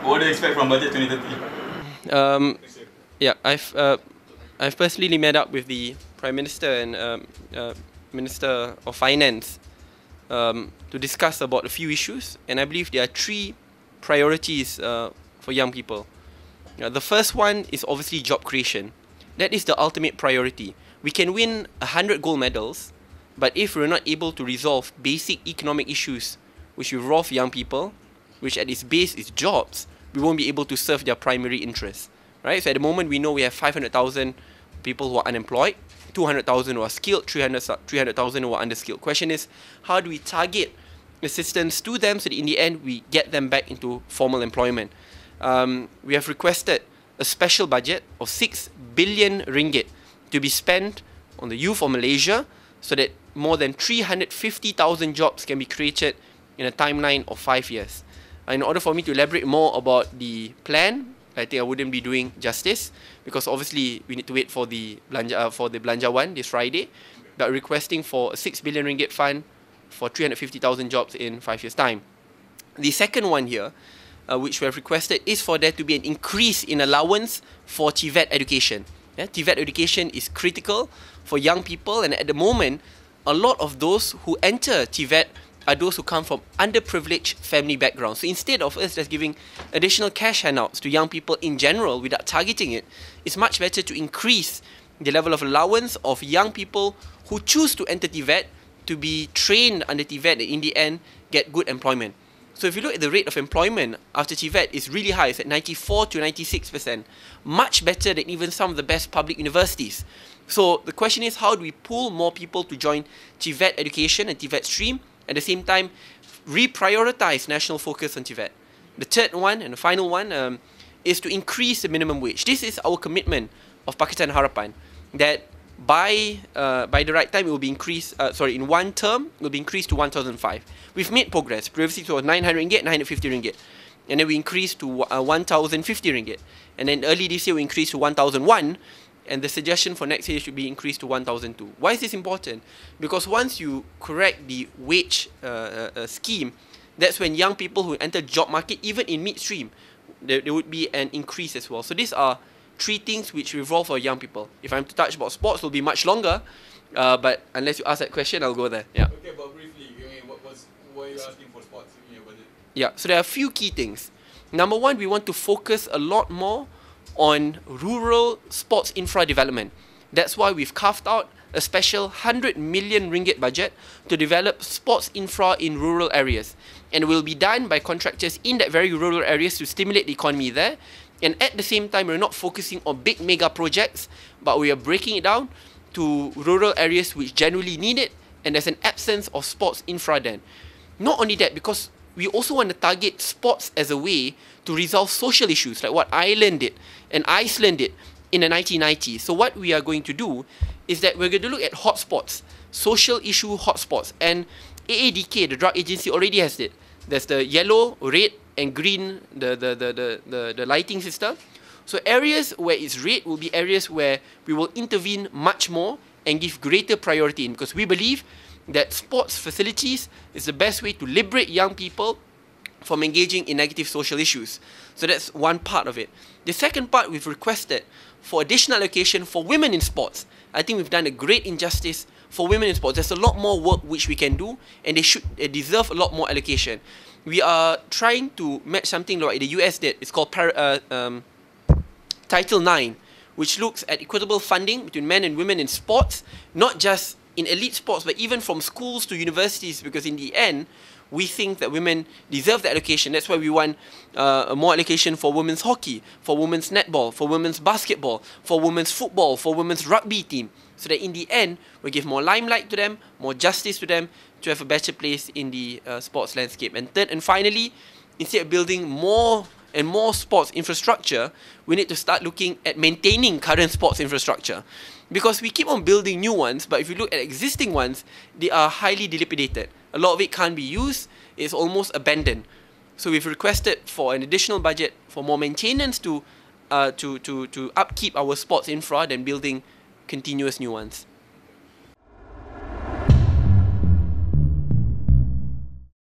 What do you expect from budget 2030? Yeah, I've personally met up with the Prime Minister and Minister of Finance to discuss about a few issues, and I believe there are three priorities for young people. The first one is obviously job creation. That is the ultimate priority. We can win 100 gold medals, but if we're not able to resolve basic economic issues which involve young people, which at its base is jobs, we won't be able to serve their primary interests. Right? So at the moment we know we have 500,000 people who are unemployed, 200,000 who are skilled, 300,000 who are underskilled. Question is, how do we target assistance to them so that in the end we get them back into formal employment? We have requested a special budget of 6 billion ringgit to be spent on the youth of Malaysia so that more than 350,000 jobs can be created in a timeline of 5 years. In order for me to elaborate more about the plan, I think I wouldn't be doing justice, because obviously we need to wait for the Belanja one this Friday. But requesting for a 6 billion ringgit fund for 350,000 jobs in 5 years' time. The second one here, which we have requested, is for there to be an increase in allowance for TVET education. Yeah, TVET education is critical for young people, and at the moment, a lot of those who enter TVET are those who come from underprivileged family backgrounds. So instead of us just giving additional cash handouts to young people in general without targeting it, it's much better to increase the level of allowance of young people who choose to enter TVET to be trained under TVET and in the end get good employment. So if you look at the rate of employment after TVET, it's really high. It's at 94 to 96%. Much better than even some of the best public universities. So the question is, how do we pull more people to join TVET education and TVET stream, at the same time reprioritize national focus on TVET? The third one and the final one is to increase the minimum wage. This is our commitment of Pakatan Harapan, that by the right time it will be increased, in one term it will be increased to 1,005. We've made progress. Previously it was 900 ringgit, 950 ringgit. And then we increased to 1,050 ringgit. And then early this year we increased to 1,001. And the suggestion for next year should be increased to 1,002. Why is this important? Because once you correct the wage scheme, that's when young people who enter job market, even in midstream, there would be an increase as well. So these are three things which revolve for young people. If I'm to touch about sports, it will be much longer. But unless you ask that question, I'll go there. Yeah. Okay, but briefly, what are you asking for sports in your budget? Yeah, so there are a few key things. Number one, we want to focus a lot more on rural sports infra development. That's why we've carved out a special 100 million ringgit budget to develop sports infra in rural areas. And it will be done by contractors in that very rural areas to stimulate the economy there. And at the same time, we're not focusing on big mega projects, but we are breaking it down to rural areas which generally need it, and there's an absence of sports infra then. Not only that, because we also want to target sports as a way to resolve social issues, like what Ireland did and Iceland did in the 1990s. So what we are going to do is that we're going to look at hotspots, social issue hotspots. And AADK, the drug agency, already has it. There's the yellow, red, and green, the lighting system. So areas where it's red will be areas where we will intervene much more and give greater priority in, because we believe that sports facilities is the best way to liberate young people from engaging in negative social issues. So that's one part of it. The second part, we've requested for additional allocation for women in sports. I think we've done a great injustice for women in sports. There's a lot more work which we can do, and they deserve a lot more allocation. We are trying to match something like the US did. It's called Title IX, which looks at equitable funding between men and women in sports, not just in elite sports, but even from schools to universities, because in the end, we think that women deserve the allocation. That's why we want more allocation for women's hockey, for women's netball, for women's basketball, for women's football, for women's rugby team, so that in the end, we give more limelight to them, more justice to them, to have a better place in the sports landscape. And third and finally, instead of building more and more sports infrastructure, we need to start looking at maintaining current sports infrastructure. Because we keep on building new ones, but if you look at existing ones, they are highly dilapidated. A lot of it can't be used, it's almost abandoned. So we've requested for an additional budget for more maintenance to upkeep our sports infra than building continuous new ones.